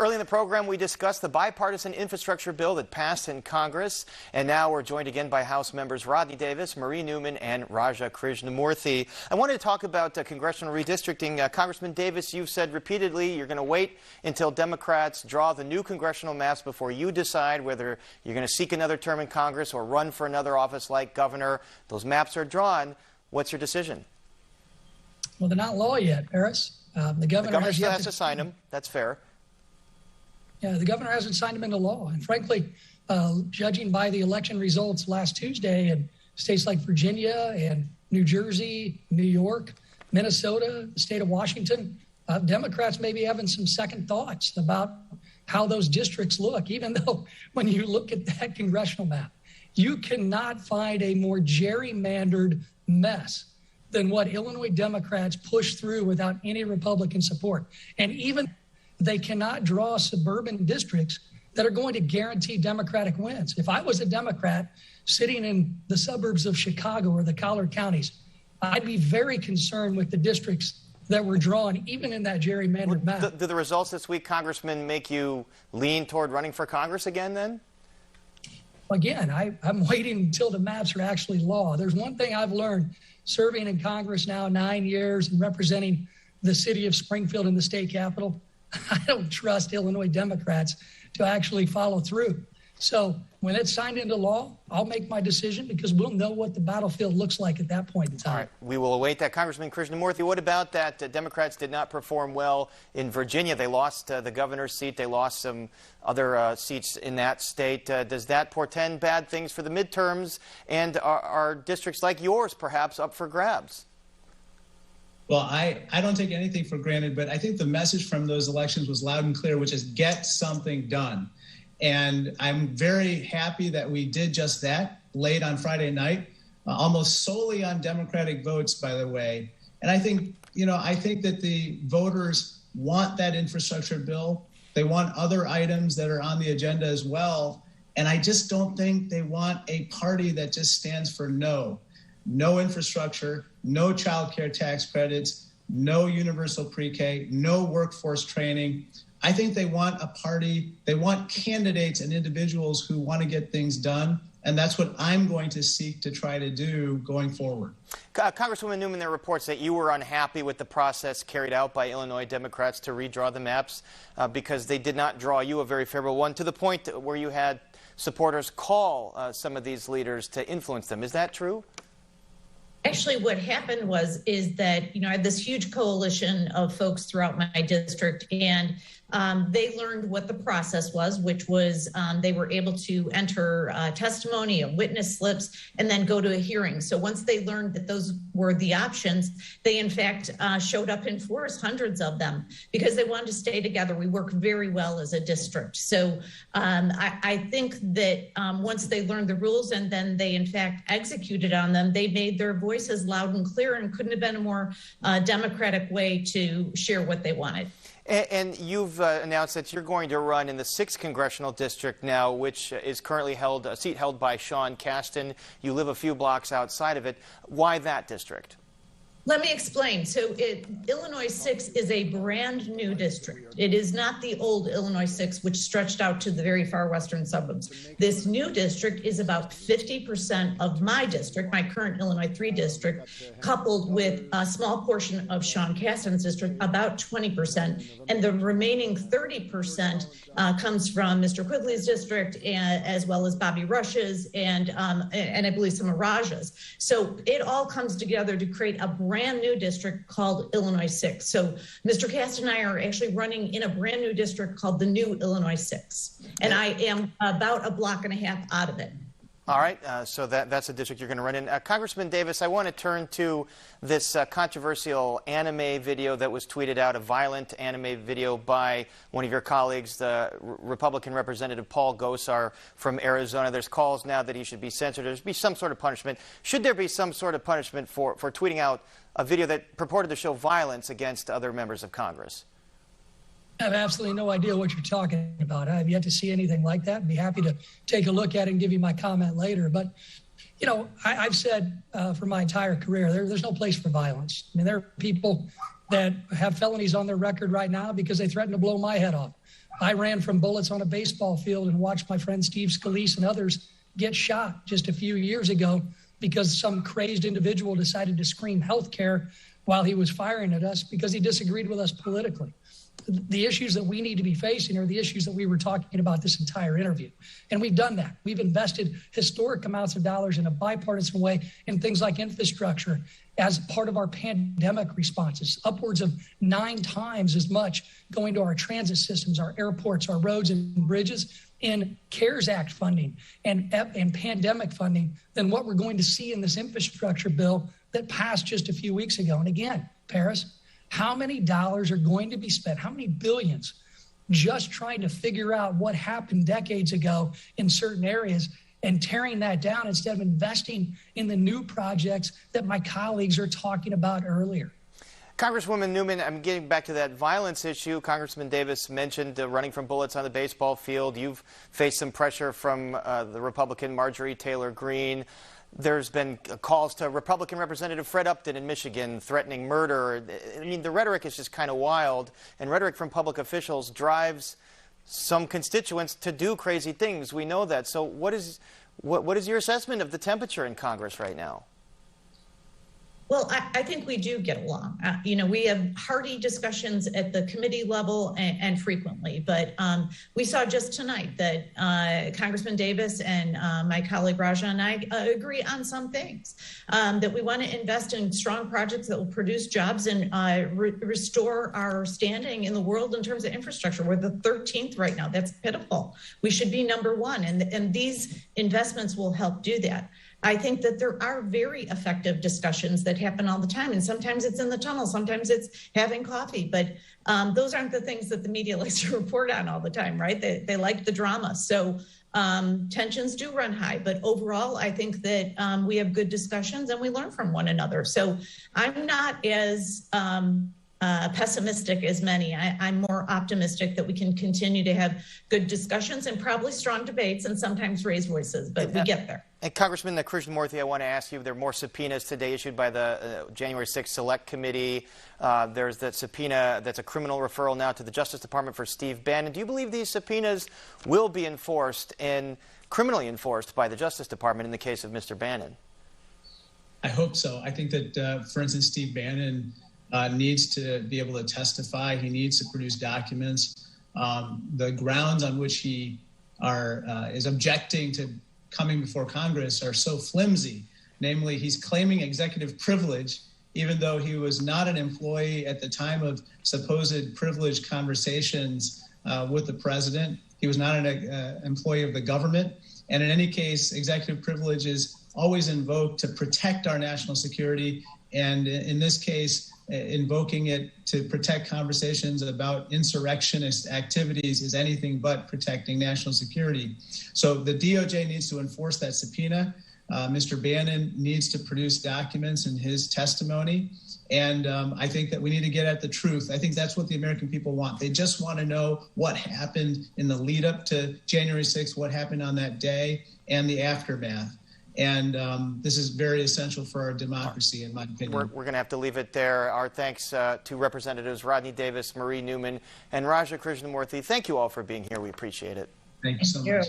Early in the program, we discussed the bipartisan infrastructure bill that passed in Congress. And now we're joined again by House members Rodney Davis, Marie Newman, and Raja Krishnamoorthi. I wanted to talk about congressional redistricting. Congressman Davis, you've said repeatedly you're going to wait until Democrats draw the new congressional maps before you decide whether you're going to seek another term in Congress or run for another office like governor. Those maps are drawn. What's your decision? Well, they're not law yet, Paris. The governor still has to sign them. That's fair. Yeah, the governor hasn't signed them into law. And frankly, judging by the election results last Tuesday in states like Virginia and New Jersey, New York, Minnesota, the state of Washington, Democrats may be having some second thoughts about how those districts look, even though when you look at that congressional map, you cannot find a more gerrymandered mess than what Illinois Democrats pushed through without any Republican support. And even they cannot draw suburban districts that are going to guarantee Democratic wins. If I was a Democrat sitting in the suburbs of Chicago or the Collier counties, I'd be very concerned with the districts that were drawn, even in that gerrymandered map. Do the results this week, Congressman, make you lean toward running for Congress again then? Again, I'm waiting until the maps are actually law. There's one thing I've learned serving in Congress now 9 years and representing the city of Springfield in the state capitol. I don't trust Illinois Democrats to actually follow through. So when it's signed into law, I'll make my decision because we'll know what the battlefield looks like at that point in time. All right, we will await that. Congressman Krishnamoorthi, what about that Democrats did not perform well in Virginia? They lost the governor's seat. They lost some other seats in that state. Does that portend bad things for the midterms? And are districts like yours perhaps up for grabs? Well, I don't take anything for granted, but I think the message from those elections was loud and clear, which is get something done. And I'm very happy that we did just that late on Friday night, almost solely on Democratic votes, by the way. And I think, I think that the voters want that infrastructure bill. They want other items that are on the agenda as well. And I just don't think they want a party that just stands for no infrastructure, no child care tax credits, no universal pre-K, no workforce training. I think they want a party, they want candidates and individuals who want to get things done. And that's what I'm going to seek to try to do going forward. Congresswoman Newman, there are reports that you were unhappy with the process carried out by Illinois Democrats to redraw the maps because they did not draw you a very favorable one, to the point where you had supporters call some of these leaders to influence them. Is that true? Actually, what happened is that, I had this huge coalition of folks throughout my district, and they learned what the process was, which was they were able to enter testimony and witness slips and then go to a hearing. So once they learned that those were the options, they in fact showed up in force, hundreds of them, because they wanted to stay together. We work very well as a district. So I think that once they learned the rules and then they in fact executed on them, they made their voices loud and clear, and couldn't have been a more democratic way to share what they wanted. And you've announced that you're going to run in the 6th Congressional District now, which is currently a seat held by Sean Casten. You live a few blocks outside of it. Why that district? Let me explain. So Illinois 6 is a brand new district. It is not the old Illinois 6, which stretched out to the very far western suburbs. This new district is about 50% of my district, my current Illinois 3 district, coupled with a small portion of Sean Casten's district, about 20%. And the remaining 30% comes from Mr. Quigley's district, as well as Bobby Rush's and I believe some of Raja's. So it all comes together to create a brand new district called Illinois 6. So Mr. Casten and I are actually running in a brand new district called the new Illinois 6. And I am about a block and a half out of it. All right, so that's the district you're going to run in. Congressman Davis, I want to turn to this controversial anime video that was tweeted out, a violent anime video by one of your colleagues, the Republican Representative Paul Gosar from Arizona. There's calls now that he should be censored. There should be some sort of punishment. Should there be some sort of punishment for tweeting out a video that purported to show violence against other members of Congress? I have absolutely no idea what you're talking about. I have yet to see anything like that. I'd be happy to take a look at it and give you my comment later. But, I've said for my entire career, there's no place for violence. I mean, there are people that have felonies on their record right now because they threatened to blow my head off. I ran from bullets on a baseball field and watched my friend Steve Scalise and others get shot just a few years ago because some crazed individual decided to scream healthcare while he was firing at us because he disagreed with us politically. The issues that we need to be facing are the issues that we were talking about this entire interview. And we've done that. We've invested historic amounts of dollars in a bipartisan way in things like infrastructure as part of our pandemic responses, upwards of 9 times as much going to our transit systems, our airports, our roads and bridges in CARES Act funding and pandemic funding than what we're going to see in this infrastructure bill that passed just a few weeks ago. And again, Paris, how many dollars are going to be spent? How many billions just trying to figure out what happened decades ago in certain areas and tearing that down instead of investing in the new projects that my colleagues are talking about earlier? Congresswoman Newman, I'm getting back to that violence issue. Congressman Davis mentioned running from bullets on the baseball field. You've faced some pressure from the Republican Marjorie Taylor Greene. There's been calls to Republican Representative Fred Upton in Michigan threatening murder. I mean, the rhetoric is just kind of wild, and rhetoric from public officials drives some constituents to do crazy things. We know that. So what is your assessment of the temperature in Congress right now? Well, I think we do get along. We have hearty discussions at the committee level and frequently. But we saw just tonight that Congressman Davis and my colleague Raja and I agree on some things, that we want to invest in strong projects that will produce jobs and restore our standing in the world in terms of infrastructure. We're the 13th right now. That's pitiful. We should be number 1. And these investments will help do that. I think that there are very effective discussions that happen all the time. And sometimes it's in the tunnel, sometimes it's having coffee. But those aren't the things that the media likes to report on all the time, right? They like the drama. So tensions do run high. But overall, I think that we have good discussions and we learn from one another. So I'm not as pessimistic as many. I'm more optimistic that we can continue to have good discussions and probably strong debates and sometimes raise voices, but we get there. And Congressman Krishnamoorthi, I want to ask you, there are more subpoenas today issued by the January 6th Select Committee. There's that subpoena that's a criminal referral now to the Justice Department for Steve Bannon. Do you believe these subpoenas will be enforced and criminally enforced by the Justice Department in the case of Mr. Bannon? I hope so. I think that, for instance, Steve Bannon needs to be able to testify. He needs to produce documents. The grounds on which he is objecting to coming before Congress are so flimsy. Namely, he's claiming executive privilege, even though he was not an employee at the time of supposed privileged conversations with the president. He was not an employee of the government. And in any case, executive privilege is always invoked to protect our national security. And in this case, invoking it to protect conversations about insurrectionist activities is anything but protecting national security. So the DOJ needs to enforce that subpoena. Mr. Bannon needs to produce documents in his testimony. And I think that we need to get at the truth. I think that's what the American people want. They just want to know what happened in the lead up to January 6th, what happened on that day, and the aftermath. And this is very essential for our democracy, in my opinion. We're going to have to leave it there. Our thanks to Representatives Rodney Davis, Marie Newman, and Raja Krishnamoorthi. Thank you all for being here. We appreciate it. Thank you so much.